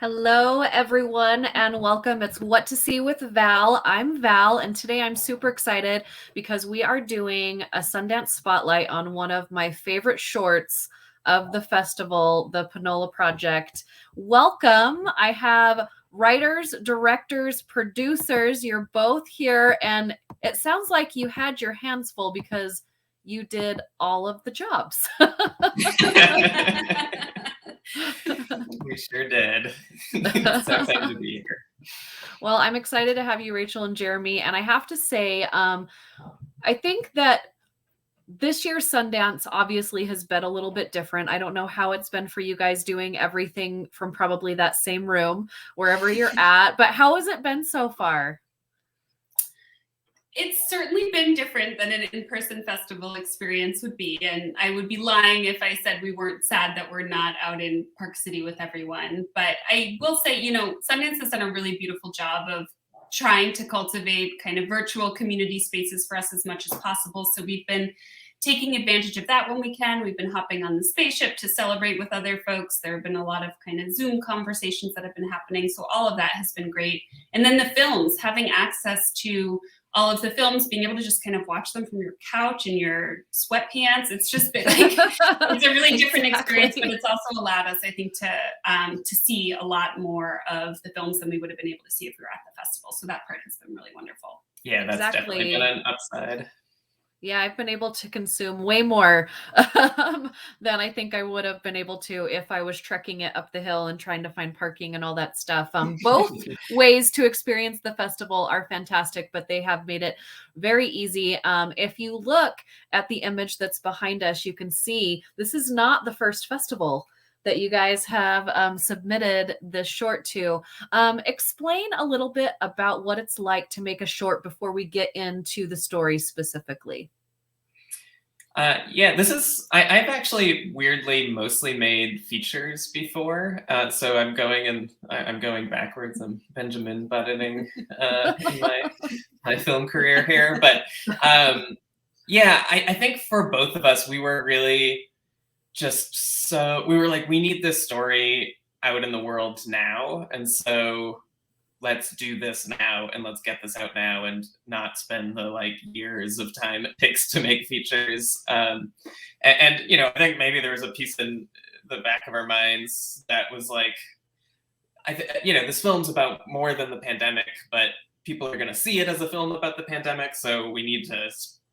Hello, everyone, and welcome. It's What to See with Val. I'm Val, and today I'm super excited because we are doing a Sundance spotlight on one of my favorite shorts of the festival, the Panola Project. Welcome. I have writers, directors, producers. You're both here, and it sounds like you had your hands full because you did all of the jobs. We sure did. So excited to be here. Well, I'm excited to have you, Rachel and Jeremy. And I have to say, I think that this year's Sundance obviously has been a little bit different. I don't know how it's been for you guys doing everything from probably that same room, wherever you're at, but how has it been so far? It's certainly been different than an in-person festival experience would be. And I would be lying if I said we weren't sad that we're not out in Park City with everyone. But I will say, Sundance has done a really beautiful job of trying to cultivate kind of virtual community spaces for us as much as possible. So we've been taking advantage of that when we can. We've been hopping on the spaceship to celebrate with other folks. There have been a lot of kind of Zoom conversations that have been happening. So all of that has been great. And then the films, having access to all of the films, being able to just kind of watch them from your couch in your sweatpants. It's just been like, it's a really different experience, but it's also allowed us, I think, to see a lot more of the films than we would have been able to see if we were at the festival. So that part has been really wonderful. Yeah, that's definitely been an upside. Yeah, I've been able to consume way more than I think I would have been able to if I was trekking it up the hill and trying to find parking and all that stuff. Both ways to experience the festival are fantastic, but they have made it very easy. If you look at the image that's behind us, you can see this is not the first festival that you guys have submitted this short to. Explain a little bit about what it's like to make a short before we get into the story specifically. I've actually weirdly mostly made features before. So I'm going backwards. I'm Benjamin Buttoning in my film career here. But I think for both of us, we were really we were like, we need this story out in the world now. And so let's do this now and let's get this out now and not spend the years of time it takes to make features. I think maybe there was a piece in the back of our minds that was like, this film's about more than the pandemic, but people are going to see it as a film about the pandemic. So we need to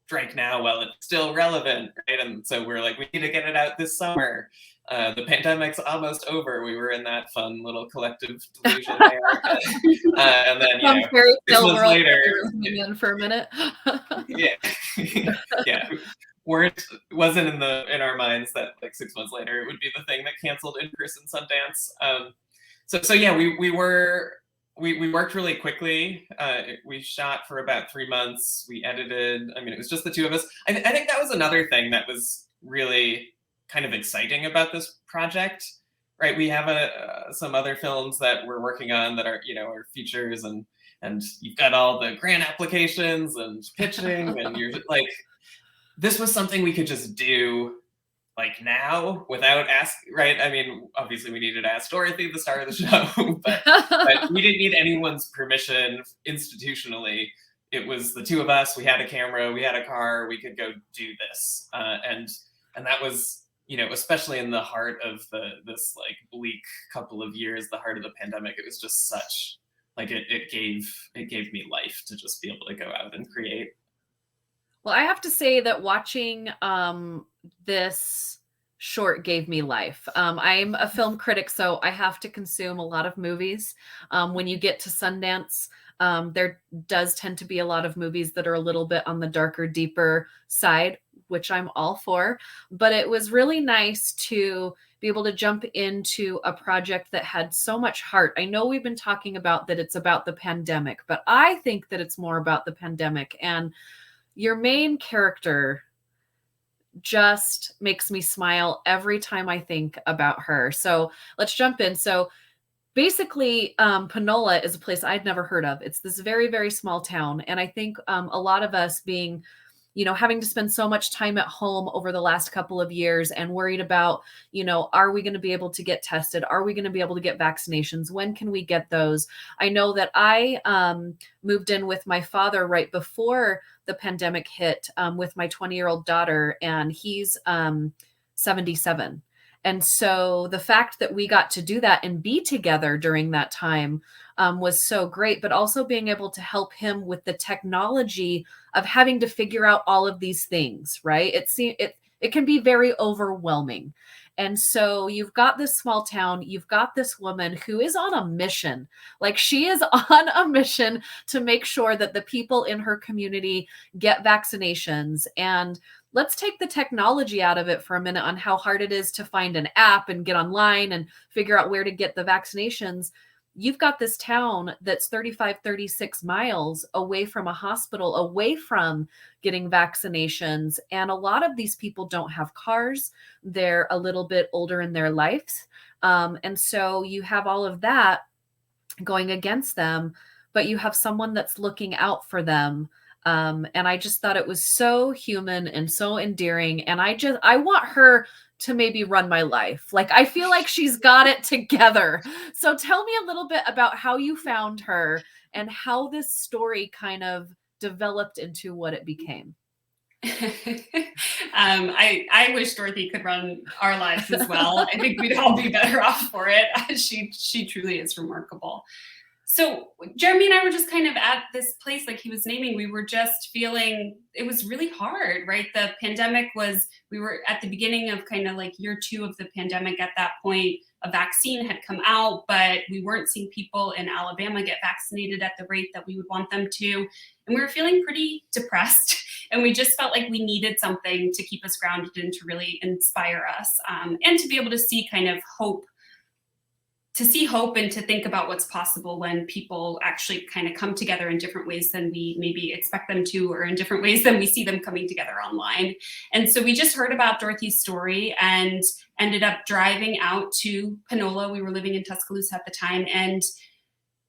strike now while it's still relevant, right? And so we're like, we need to get it out this summer. The pandemic's almost over. We were in that fun little collective delusion there. And then, 6 months later, in for a minute. Wasn't in our minds that 6 months later it would be the thing that canceled in-person Sundance. We worked really quickly. We shot for about 3 months. We edited. I mean, it was just the two of us. I think that was another thing that was really kind of exciting about this project, right? We have some other films that we're working on that are, are features, and you've got all the grant applications and pitching, and you're like, this was something we could just do now without asking, right? I mean, obviously we needed to ask Dorothy, the star of the show, but we didn't need anyone's permission institutionally. It was the two of us. We had a camera, we had a car, we could go do this. And that was, especially in the heart of this bleak couple of years, the heart of the pandemic, it was just such, it gave me life to just be able to go out and create. Well, I have to say that watching this short gave me life. I'm a film critic, so I have to consume a lot of movies. When you get to Sundance, there does tend to be a lot of movies that are a little bit on the darker, deeper side, which I'm all for. But it was really nice to be able to jump into a project that had so much heart. I know we've been talking about that it's about the pandemic, but I think that it's more about the pandemic. And your main character just makes me smile every time I think about her. So let's jump in. So basically, Panola is a place I'd never heard of. It's this very, very small town. And I think a lot of us being having to spend so much time at home over the last couple of years and worried about, are we going to be able to get tested? Are we going to be able to get vaccinations? When can we get those? I know that I moved in with my father right before the pandemic hit, with my 20-year-old daughter, and he's 77. And so the fact that we got to do that and be together during that time was so great, but also being able to help him with the technology of having to figure out all of these things, right? It can be very overwhelming. And so you've got this small town, you've got this woman who is on a mission. Like, she is on a mission to make sure that the people in her community get vaccinations. And let's take the technology out of it for a minute on how hard it is to find an app and get online and figure out where to get the vaccinations. You've got this town that's 35, 36 miles away from a hospital, away from getting vaccinations. And a lot of these people don't have cars. They're a little bit older in their lives. And so you have all of that going against them, but you have someone that's looking out for them. And I just thought it was so human and so endearing. And I want her to maybe run my life. Like, I feel like she's got it together. So tell me a little bit about how you found her and how this story kind of developed into what it became. I wish Dorothy could run our lives as well. I think we'd all be better off for it. She truly is remarkable. So Jeremy and I were just kind of at this place, like he was naming, we were just feeling it was really hard, right? The pandemic we were at the beginning of kind of like year 2 of the pandemic at that point. A vaccine had come out, but we weren't seeing people in Alabama get vaccinated at the rate that we would want them to. And we were feeling pretty depressed. And we just felt like we needed something to keep us grounded and to really inspire us, and to be able to see kind of hope. To see hope and to think about what's possible when people actually kind of come together in different ways than we maybe expect them to, or in different ways than we see them coming together online. And so we just heard about Dorothy's story and ended up driving out to Panola. We were living in Tuscaloosa at the time, and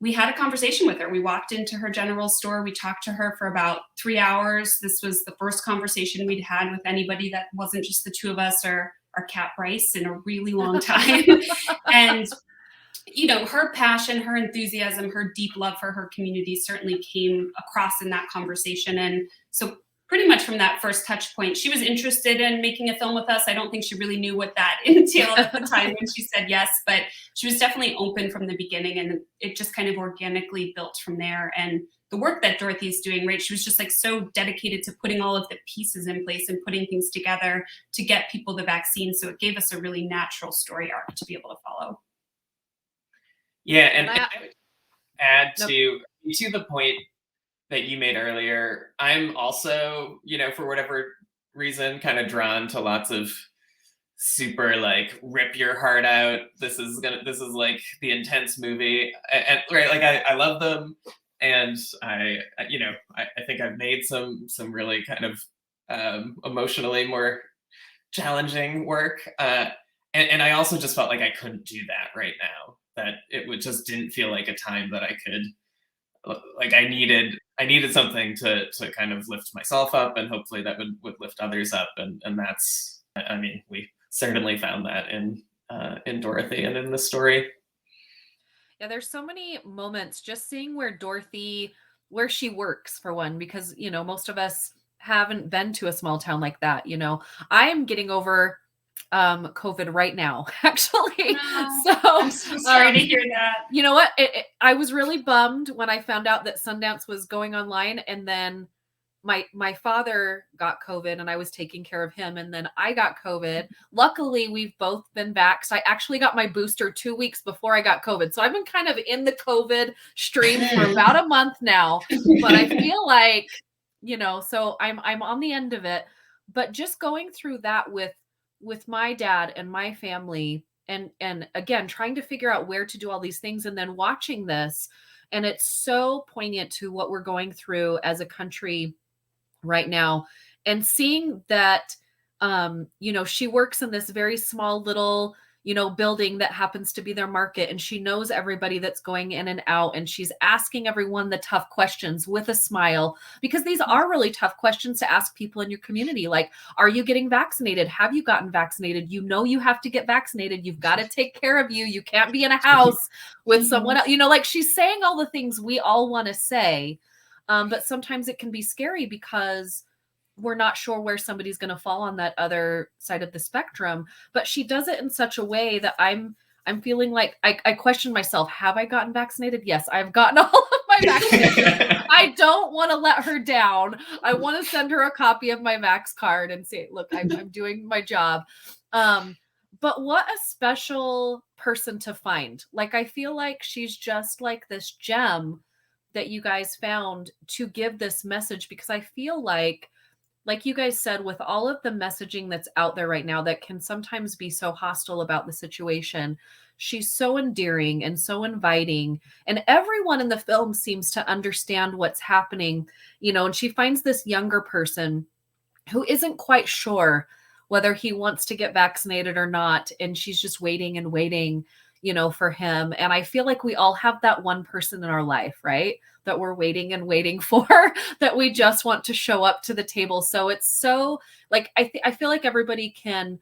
we had a conversation with her. We walked into her general store. We talked to her for about 3 hours. This was the first conversation we'd had with anybody that wasn't just the two of us or our cat Bryce in a really long time. And her passion, her enthusiasm, her deep love for her community certainly came across in that conversation. And so pretty much from that first touch point, she was interested in making a film with us. I don't think she really knew what that entailed at the time when she said yes, but she was definitely open from the beginning, and it just kind of organically built from there. And the work that Dorothy's doing, right, she was just like so dedicated to putting all of the pieces in place and putting things together to get people the vaccine. So it gave us a really natural story arc to be able to follow. Yeah, and I would add to the point that you made earlier. I'm also, for whatever reason, kind of drawn to lots of super like rip your heart out. This is like the intense movie, and right, like I love them, and I think I've made some really kind of emotionally more challenging work, and I also just felt like I couldn't do that right now. That just didn't feel like a time that I could, like I needed something to kind of lift myself up, and hopefully that would lift others up. And that's, I mean, we certainly found that in Dorothy and in the story. Yeah, there's so many moments just seeing where she works, for one, because, most of us haven't been to a small town like that. I am getting over COVID right now, actually. No, So I'm so sorry to hear that. You know what? I was really bummed when I found out that Sundance was going online, and then my father got COVID and I was taking care of him, and then I got COVID. Luckily, we've both been vaxxed. I actually got my booster 2 weeks before I got COVID. So I've been kind of in the COVID stream for about a month now, but I feel like, so I'm on the end of it. But just going through that with my dad and my family, and again trying to figure out where to do all these things, and then watching this, and it's so poignant to what we're going through as a country right now, and seeing that she works in this very small little building that happens to be their market, and she knows everybody that's going in and out, and she's asking everyone the tough questions with a smile, because these are really tough questions to ask people in your community. Like, are you getting vaccinated? Have you gotten vaccinated? You have to get vaccinated. You've got to take care of you. You can't be in a house with someone else. Like, she's saying all the things we all want to say. But sometimes it can be scary because we're not sure where somebody's going to fall on that other side of the spectrum. But she does it in such a way that I'm feeling like I question myself. Have I gotten vaccinated? Yes, I've gotten all of my vaccinations. I don't want to let her down. I want to send her a copy of my Vax card and say, look, I'm doing my job. But what a special person to find. Like, I feel like she's just like this gem that you guys found to give this message, because I feel like you guys said, with all of the messaging that's out there right now that can sometimes be so hostile about the situation, she's so endearing and so inviting, and everyone in the film seems to understand what's happening, and she finds this younger person who isn't quite sure whether he wants to get vaccinated or not, and she's just waiting and waiting, for him. And I feel like we all have that one person in our life, right, that we're waiting and waiting for, that we just want to show up to the table. So it's so, like, I feel like everybody can,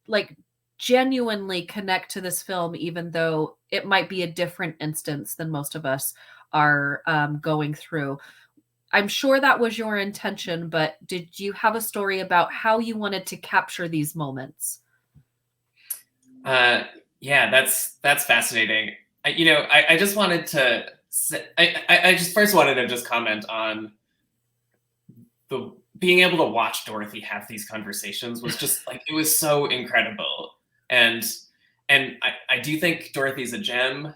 like, genuinely connect to this film, even though it might be a different instance than most of us are going through. I'm sure that was your intention, but did you have a story about how you wanted to capture these moments? Yeah, that's fascinating. I just wanted to I just first wanted to just comment on the being able to watch Dorothy have these conversations was just like, it was so incredible. And I do think Dorothy's a gem.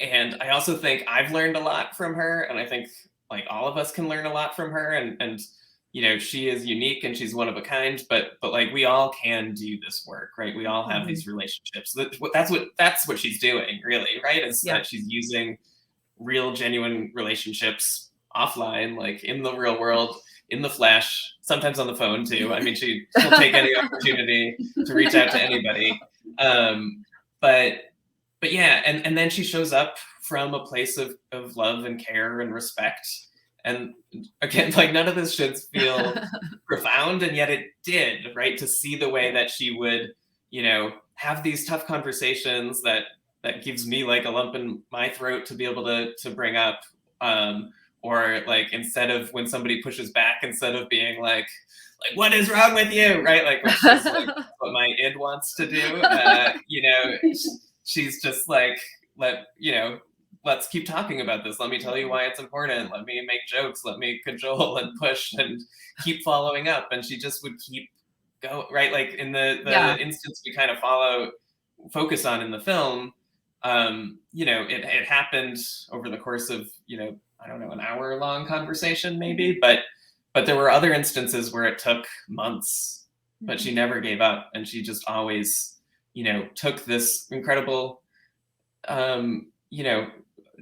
And I also think I've learned a lot from her. And I think, like, all of us can learn a lot from her. And she is unique and she's one of a kind, but like, we all can do this work, right? We all have these relationships. That's what she's doing, really, right? Is that she's using real, genuine relationships offline, like in the real world, in the flesh, sometimes on the phone too. I mean, she'll take any opportunity to reach out to anybody. But yeah, and then she shows up from a place of love and care and respect. And again, like, none of this should feel profound, and yet it did, right? To see the way that she would, have these tough conversations that gives me, like, a lump in my throat to be able to bring up. Or, like, instead of, when somebody pushes back, instead of being like, what is wrong with you, right? Like, which is like what my id wants to do. She's just like, let's keep talking about this. Let me tell you why it's important. Let me make jokes. Let me cajole and push and keep following up. And she just would keep going, right? Like, in the instance we kind of focus on in the film, it happened over the course of, I don't know, an hour-long conversation maybe, but there were other instances where it took months, but she never gave up, and she just always, took this incredible,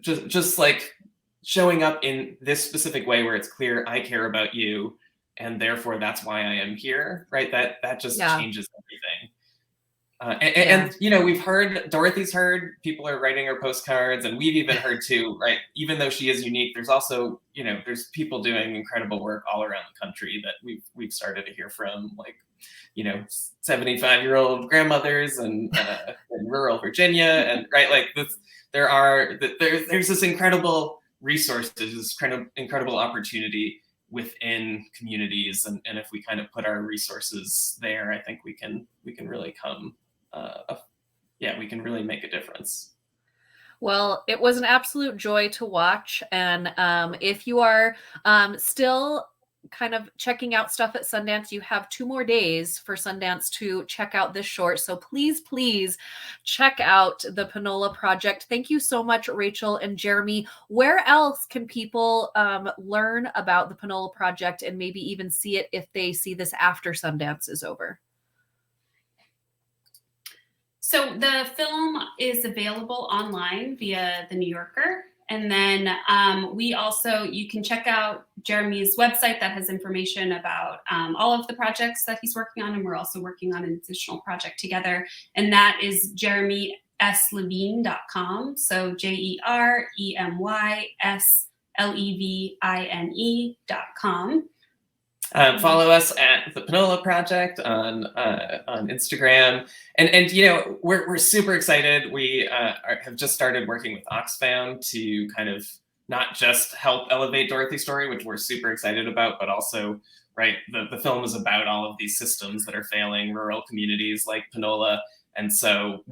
just like showing up in this specific way where it's clear I care about you, and therefore that's why I am here, right? That just changes everything. And we've heard, Dorothy's heard, people are writing her postcards, and we've even heard too, right? Even though she is unique, there's also, there's people doing incredible work all around the country that we've started to hear from, like, 75-year-old grandmothers and in rural Virginia, and right, like, this, there's this incredible resource, this kind of incredible opportunity within communities, and if we kind of put our resources there, I think we can really come. We can really make a difference. Well, it was an absolute joy to watch. And if you are still kind of checking out stuff at Sundance, you have 2 more days for Sundance to check out this short. So please check out the Panola Project. Thank you so much, Rachel and Jeremy. Where else can people learn about the Panola Project and maybe even see it if they see this after Sundance is over? So the film is available online via The New Yorker, And then you can check out Jeremy's website that has information about all of the projects that he's working on. And we're also working on an additional project together. And that is jeremyslevine.com. So JeremySlevine.com. Follow us at the Panola Project on Instagram, and we're super excited. We have just started working with Oxfam to kind of not just help elevate Dorothy's story, which we're super excited about, but also the film is about all of these systems that are failing rural communities like Panola, and so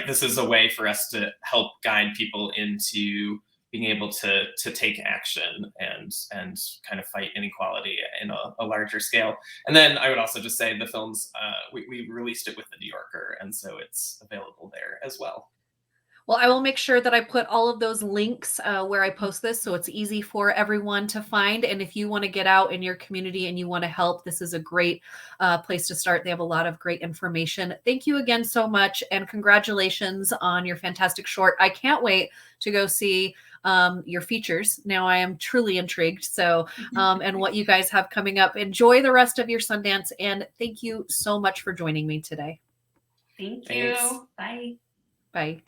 this is a way for us to help guide people into being able to take action and kind of fight inequality in a larger scale. And then I would also just say the film's, we released it with the New Yorker, and so it's available there as well. Well, I will make sure that I put all of those links where I post this, so it's easy for everyone to find. And if you want to get out in your community and you want to help, this is a great place to start. They have a lot of great information. Thank you again so much, and congratulations on your fantastic short. I can't wait to go see your features. Now I am truly intrigued. So, and what you guys have coming up. Enjoy the rest of your Sundance, and thank you so much for joining me today. Thank you. Thanks. Bye. Bye.